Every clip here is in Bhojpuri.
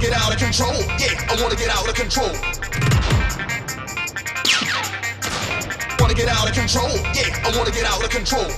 get out of control. Yeah, I wanna get out of control. Wanna get out of control. Yeah, I wanna get out of control.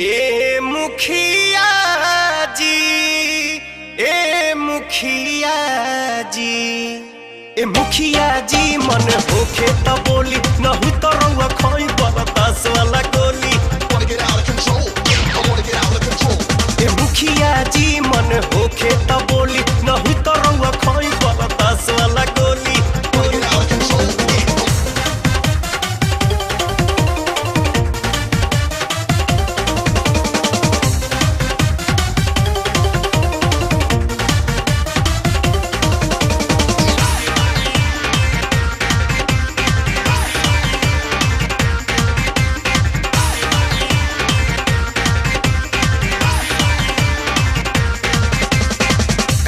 ए मुखिया जी, ए मुखिया जी, ए मुखिया जी मन होखे त बोली, नहीं तो रउआ खोई बरदास वाला गोली। Wanna get out of control. Yeah, I wanna get out of control. ए मुखिया जी मन होखे त बोली, नहीं तो रउआ खोई बरदास वाला गोली। Wanna get out of control. Yeah.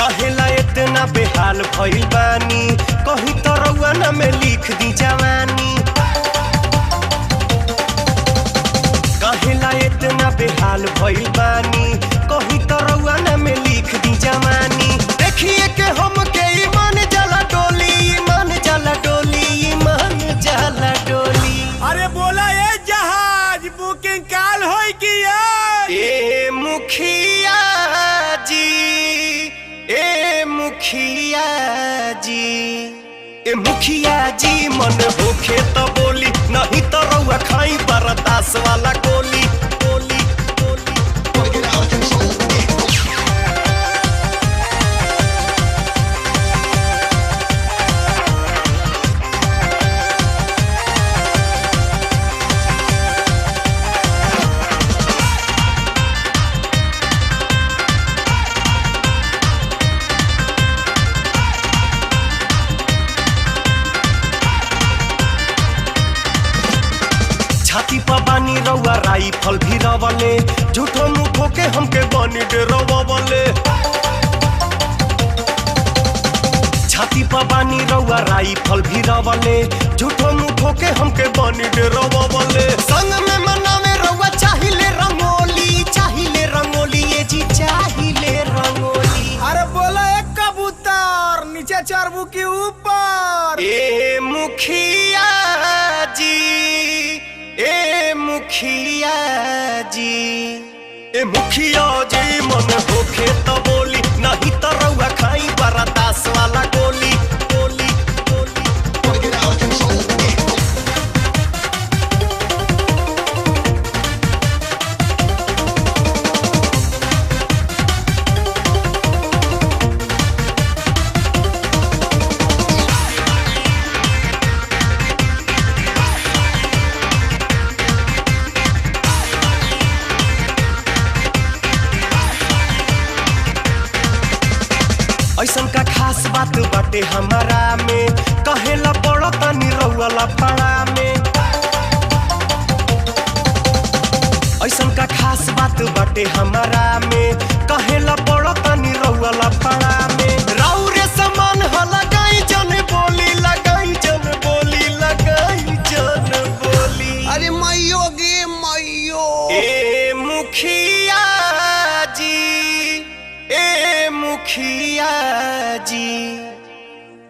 कहेला इतना बेहाल भइल बानी, कहीं तो रउआ ना में लिख दी जवानी। कहेला इतना बेहाल भइल बानी, कहीं तो रउआ ना में लिख दी जवानी। देखिए के हम के ईमान जाला डोली, ईमान जाला डोली, ईमान जाला डोली। अरे बोला ये जहाज बुकिंग काल होई कि ए मुखिया जी, ए मुखिया जी, ए मुखिया जी मन होखे त बोली, नहीं तो रउआ खाई बरदास वाला गोली गोली गोली। Wanna get out of control. Yeah. छाती पर बानी रउआ राइफल भी रवले, झूठो मुठो के हमके बनी डेरवले। छाती पर बानी रउआ राइफल भी रवले, झूठो मुठो के हमके बनी डेरवले। संग में मनावे रउआ चाहिले रंगोली, चाहिले रंगोली, ये जी चाहिले रंगोली। अरे बोला एक कबूतर नीचे चरबू के ऊपर। ए मुखिया जी, ए मुखिया जी, ए मुखिया जी मन होखे त बोली, नहीं तो रउआ खाई बरदास वाला गोली गोली गोली। Wanna get out of control. Yeah. ऐसन का खास बात बाटे हमारा में, कहेला बड़ा तनी रउआ लफड़ा में। ऐसन का खास बात बाटे हमारा में, कहेला बड़ा तनी रउआ लफड़ा में। राउरे समान ह लगाई जन बोली, लगाई जन बोली, लगाई जन बोली। अरे मैयो गे मैयो। ए मुखिया जी, ए मुखिया जी,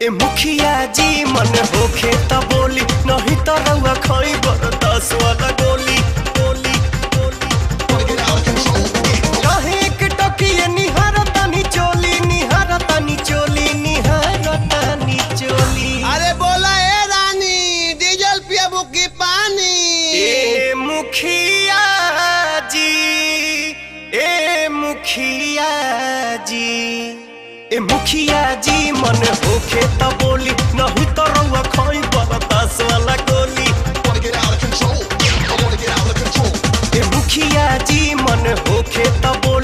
ए मुखिया जी मन होखे त बोली, नहीं तो रउआ खाई बरदास वाला गोली गोली गोली। Wanna get out of control. Yeah. काहे एक टोकिए निहारतानी चोली, निहारतानी चोली, निहारतानी चोली। अरे बोला ए रानी डीजल पियबू की पानी। ए मुखिया जी, ए मुखिया जी, ए मुखिया जी मन होखे त बोली, नहीं तो रउआ खाई बरदास वाला गोली। Wanna get out of control. Yeah, I wanna मुखिया जी मन होखे त बोली